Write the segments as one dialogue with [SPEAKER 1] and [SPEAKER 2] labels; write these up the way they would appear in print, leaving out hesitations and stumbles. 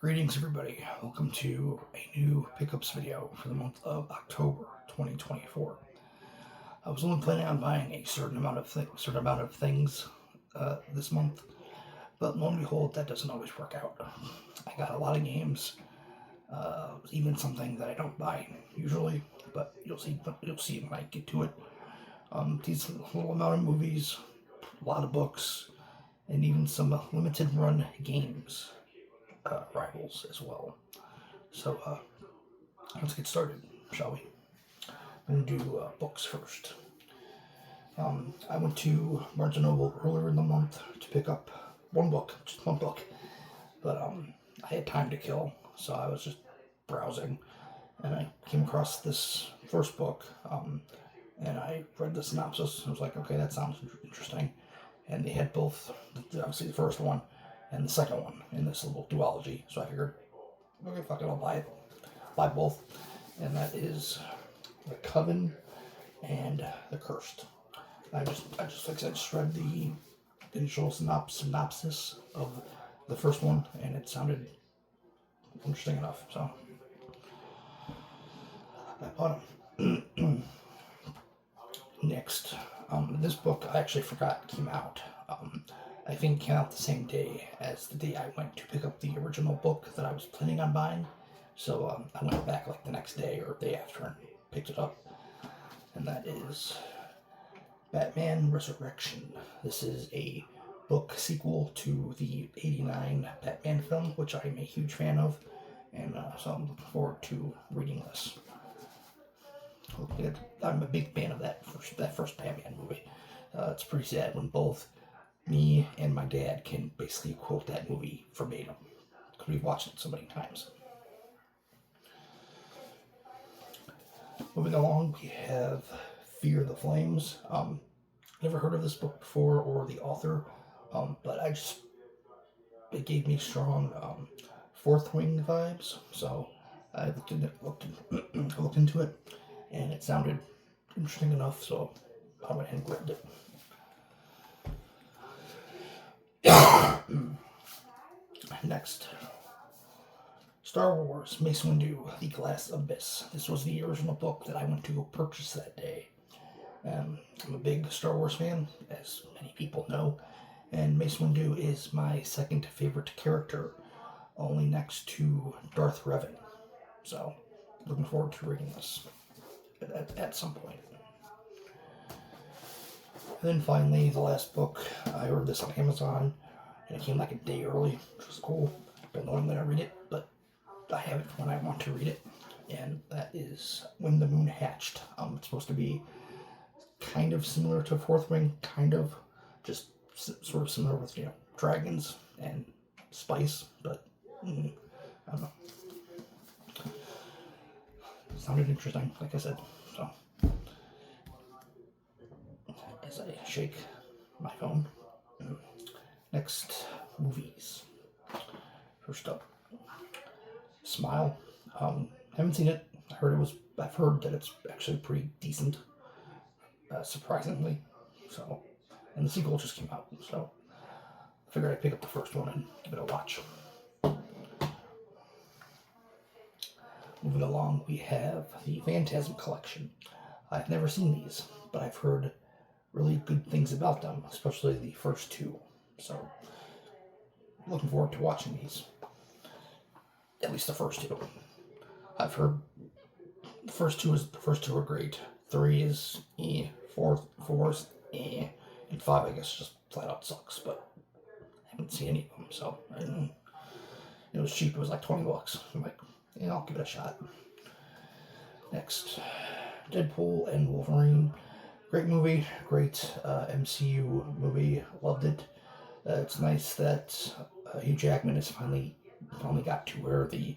[SPEAKER 1] Greetings everybody, welcome to a new pickups video for the month of October 2024. I was only planning on buying a certain amount of things this month, but lo and behold, that doesn't always work out. I got a lot of games, even something that I don't buy usually, but you'll see when I get to it. These little amount of movies, a lot of books, and even some limited run games. Rivals as well. So let's get started, shall we? I'm going to do books first. I went to Barnes & Noble earlier in the month to pick up just one book, but I had time to kill, so I was just browsing, and I came across this first book, and I read the synopsis, and I was like, okay, that sounds interesting, and they had both, obviously the first one, and the second one in this little duology. So I figured, okay, fuck it, I'll buy both. And that is The Coven and The Cursed. I just read the initial synopsis of the first one, and it sounded interesting enough, so I bought them. Next, this book I actually forgot came out. I think it came out the same day as the day I went to pick up the original book that I was planning on buying. So I went back like the next day or day after and picked it up. And that is Batman Resurrection. This is a book sequel to the '89 Batman film, which I'm a huge fan of. And so I'm looking forward to reading this. I'm a big fan of that first Batman movie. It's pretty sad when both me and my dad can basically quote that movie verbatim, because we've watched it so many times. Moving along, we have Fear the Flames. Never heard of this book before or the author, but it gave me strong Fourth Wing vibes, so I looked into it, and it sounded interesting enough, so I went ahead and grabbed it. Next, Star Wars Mace Windu, The Glass Abyss. This was the original book that I went to go purchase that day. I'm a big Star Wars fan, as many people know, and Mace Windu is my second favorite character, only next to Darth Revan. So, looking forward to reading this at some point. And then finally, the last book, I ordered this on Amazon, and it came like a day early, which was cool. Don't know when I'm going to read it, but I have it when I want to read it. And that is When the Moon Hatched. It's supposed to be kind of similar to Fourth Wing, just sort of similar with, dragons and spice, but I don't know. It sounded interesting, like I said. So, as I shake my phone. Next, movies. First up, Smile. Haven't seen it. I've heard that it's actually pretty decent, surprisingly. So, and the sequel just came out, so I figured I'd pick up the first one and give it a watch. Moving along, we have the Phantasm Collection. I've never seen these, but I've heard really good things about them, especially the first two. So, looking forward to watching these. At least the first two. I've heard the first two are great. 3 is 4 is and 5 I guess just flat out sucks. But I haven't seen any of them, so it was cheap. It was like $20. I'm like, I'll give it a shot. Next, Deadpool and Wolverine. Great movie, great MCU movie. Loved it. It's nice that Hugh Jackman has finally got to wear the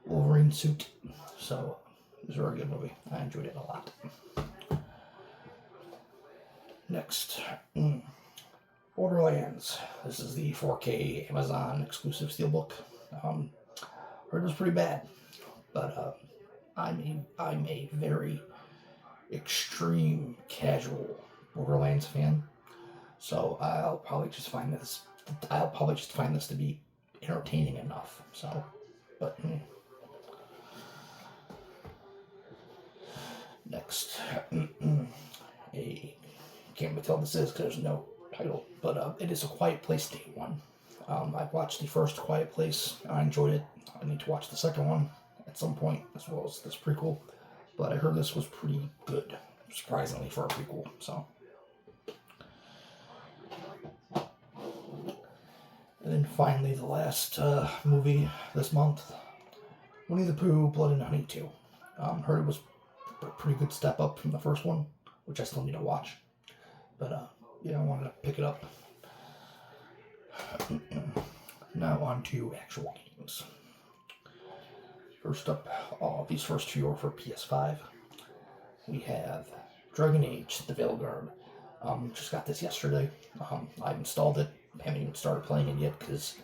[SPEAKER 1] Wolverine suit. So it was a very good movie. I enjoyed it a lot. Next, Borderlands. This is the 4K Amazon exclusive steelbook. Heard it was pretty bad, but I'm a very extreme casual Borderlands fan, so I'll probably just find this to be entertaining enough. So, but next, a can't really tell what this is because there's no title, but it is A Quiet Place Day 1. I've watched the first Quiet Place. I enjoyed it. I need to watch the second one at some point, as well as this prequel. But I heard this was pretty good, surprisingly, for a prequel. So, and then finally, the last movie this month, Winnie the Pooh, Blood and Honey 2. Heard it was a pretty good step up from the first one, which I still need to watch. But yeah, I wanted to pick it up. Now on to actual games. First up, these first few are for PS5. We have Dragon Age, The Veilguard. Just got this yesterday. I installed it. Haven't even started playing it yet because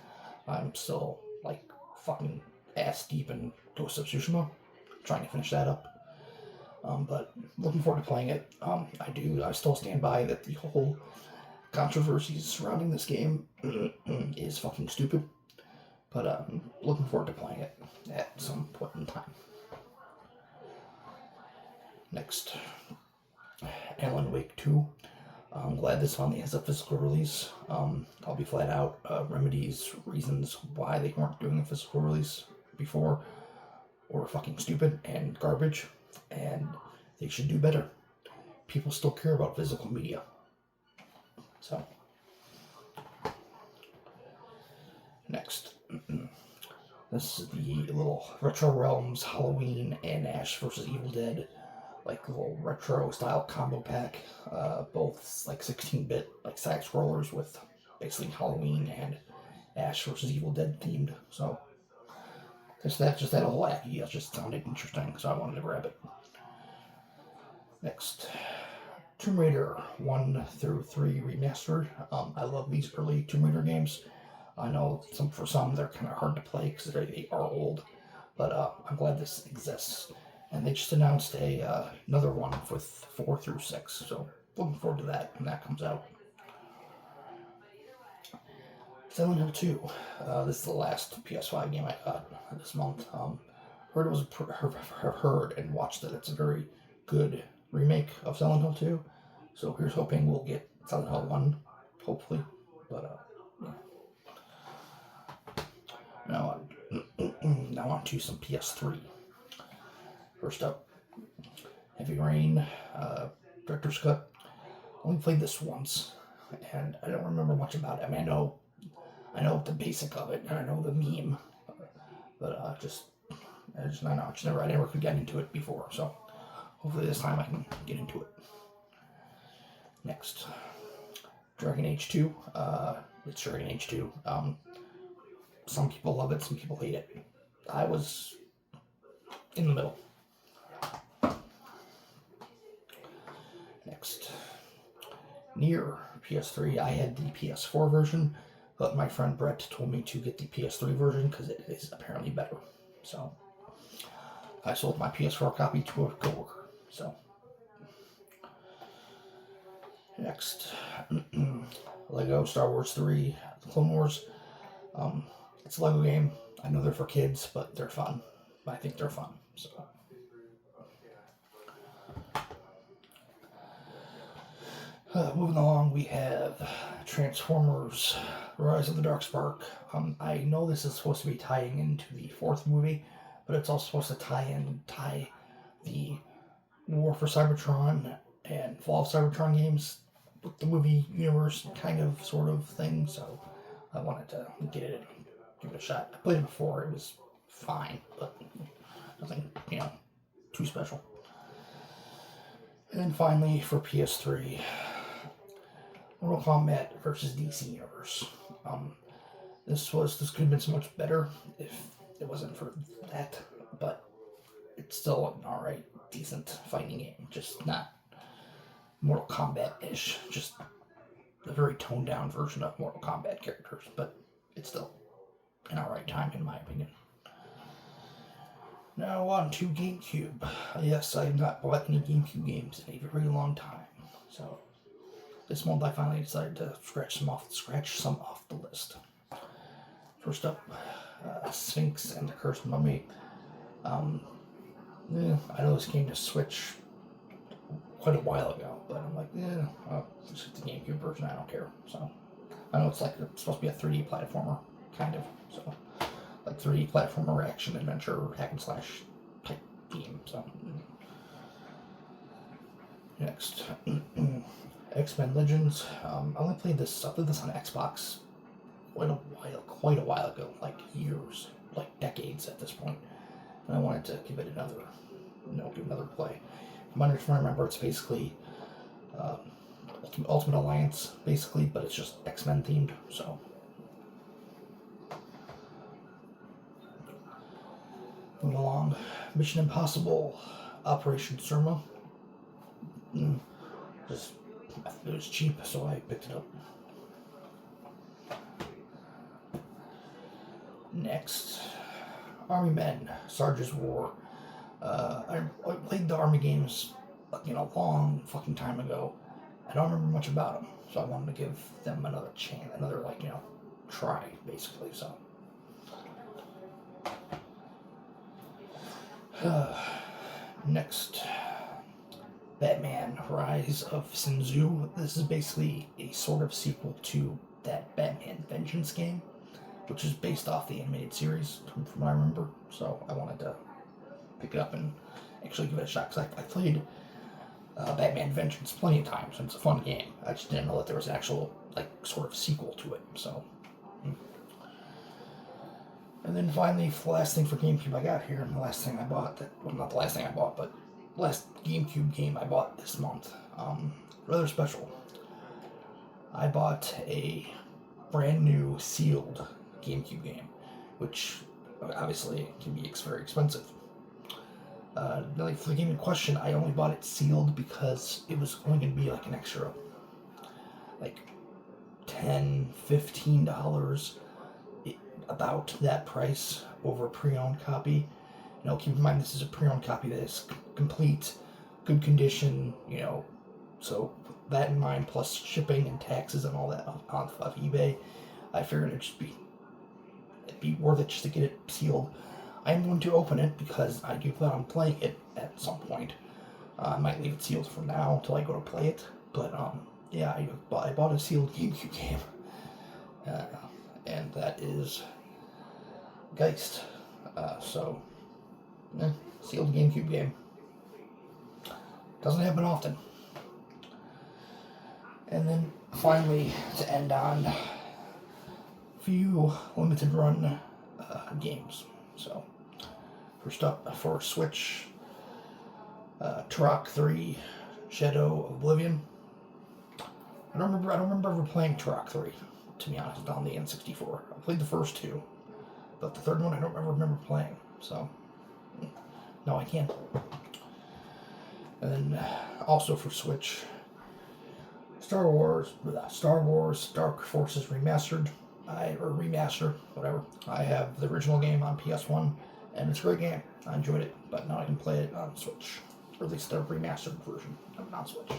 [SPEAKER 1] I'm still like fucking ass deep in Ghost of Tsushima. Trying to finish that up. But looking forward to playing it. I still stand by that the whole controversies surrounding this game is fucking stupid. But looking forward to playing it at some point in time. Next, Alan Wake 2. I'm glad this finally has a physical release. I'll be flat out. Remedy's reasons why they weren't doing a physical release before were fucking stupid and garbage, and they should do better. People still care about physical media. So, next, this is the little Retro Realms Halloween and Ash vs. Evil Dead, like little retro style combo pack. Both like 16-bit, like side scrollers with basically Halloween and Ash vs. Evil Dead themed. So, just that whole idea just sounded interesting, so I wanted to grab it. Next, Tomb Raider 1 through 3 remastered. I love these early Tomb Raider games. I know for some they're kind of hard to play because they are old, but I'm glad this exists. And they just announced another one with 4 through 6, so looking forward to that when that comes out. Silent Hill 2. This is the last PS5 game I got this month. Heard and watched that it's a very good remake of Silent Hill 2. So here's hoping we'll get Silent Hill 1, hopefully. But yeah. Now on to some PS3. First up, Heavy Rain, Director's Cut. I only played this once, and I don't remember much about it. I mean, I know the basic of it, and I know the meme, but I never could get into it before, so hopefully this time I can get into it. Next, Dragon Age 2. It's Dragon Age 2. Some people love it, some people hate it. I was in the middle. Next, Nier PS3. I had the PS4 version, but my friend Brett told me to get the PS3 version because it is apparently better. So I sold my PS4 copy to a coworker. So next, Lego Star Wars 3, The Clone Wars. It's a Lego game. I know they're for kids, but they're fun. I think they're fun. So. Moving along, we have Transformers: Rise of the Dark Spark. I know this is supposed to be tying into the fourth movie, but it's also supposed to tie the War for Cybertron and Fall of Cybertron games with the movie universe kind of, sort of thing, so I wanted to get it and give it a shot. I played it before, it was fine, but nothing, too special. And then finally, for PS3, Mortal Kombat versus DC Universe. This could have been so much better if it wasn't for that, but it's still an alright, decent fighting game. Just not Mortal Kombat-ish. Just a very toned down version of Mortal Kombat characters, but it's still an alright time in my opinion. Now on to GameCube. Yes, I have not bought any GameCube games in a very long time, so this month I finally decided to scratch some off the list. First up, Sphinx and the Cursed Mummy. Yeah, I know this game just switched quite a while ago, but I'm like, yeah, it's just the GameCube version, I don't care. So, I know it's supposed to be a 3D platformer, kind of, so, like 3D platformer, action, adventure, hack and slash type game, so. Next, X-Men Legends. I only played this, I played this on Xbox quite a while ago, like years, like decades at this point, and I wanted to give it another play. From what I remember, it's basically Ultimate Alliance, basically, but it's just X-Men themed, so. Moving along, Mission Impossible, Operation Surma. It was cheap, so I picked it up. Next, Army Men, Sarge's War. I played the Army games, a long fucking time ago. I don't remember much about them, so I wanted to give them another chance, try, basically, so. Next, Batman, Rise of Sinzu. This is basically a sort of sequel to that Batman Vengeance game, which is based off the animated series, from what I remember. So I wanted to pick it up and actually give it a shot, because I played Batman Vengeance plenty of times, and it's a fun game. I just didn't know that there was an actual, sort of sequel to it, so. And then finally, the last thing for GameCube I got here, and the last thing I bought, not the last thing I bought, but last GameCube game I bought this month. Rather special. I bought a brand new sealed GameCube game, which obviously can be very expensive. For the game in question, I only bought it sealed because it was going to be an extra, $10, $15, about that price over a pre-owned copy. Keep in mind this is a pre-owned copy that is complete, good condition, so that in mind, plus shipping and taxes and all that off eBay, I figured it'd be worth it just to get it sealed. I'm going to open it because I do plan on playing it at some point. I might leave it sealed for now until I go to play it, but yeah, I bought a sealed GameCube game, and that is Geist. Sealed GameCube game. Doesn't happen often. And then finally, to end on, a few limited run games. So, first up for Switch, Turok 3, Shadow of Oblivion. I don't remember ever playing Turok 3, to be honest, on the N64. I played the first two, but the third one I don't ever remember playing, so no, I can't. And then also for Switch, Star Wars Dark Forces Remastered, whatever. I have the original game on PS1, and it's a great game. I enjoyed it, but now I can play it on Switch, or at least the remastered version on Switch.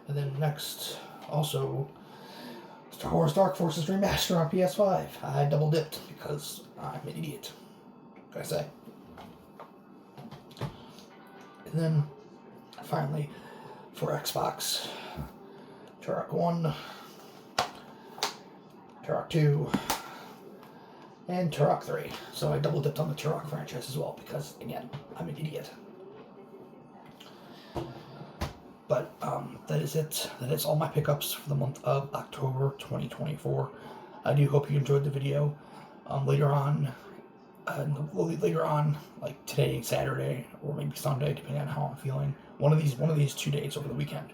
[SPEAKER 1] And then next, also, Star Wars Dark Forces Remastered on PS5. I double dipped because I'm an idiot. What can I say? And then, finally, for Xbox, Turok 1, Turok 2, and Turok 3. So I double dipped on the Turok franchise as well because, again, I'm an idiot. But that is it. That is all my pickups for the month of October 2024. I do hope you enjoyed the video. Later on, like today, Saturday, or maybe Sunday, depending on how I'm feeling. One of these 2 days over the weekend,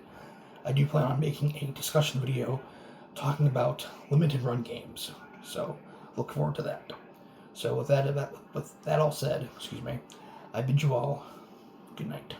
[SPEAKER 1] I do plan on making a discussion video talking about limited run games. So look forward to that. So with that all said, I bid you all good night.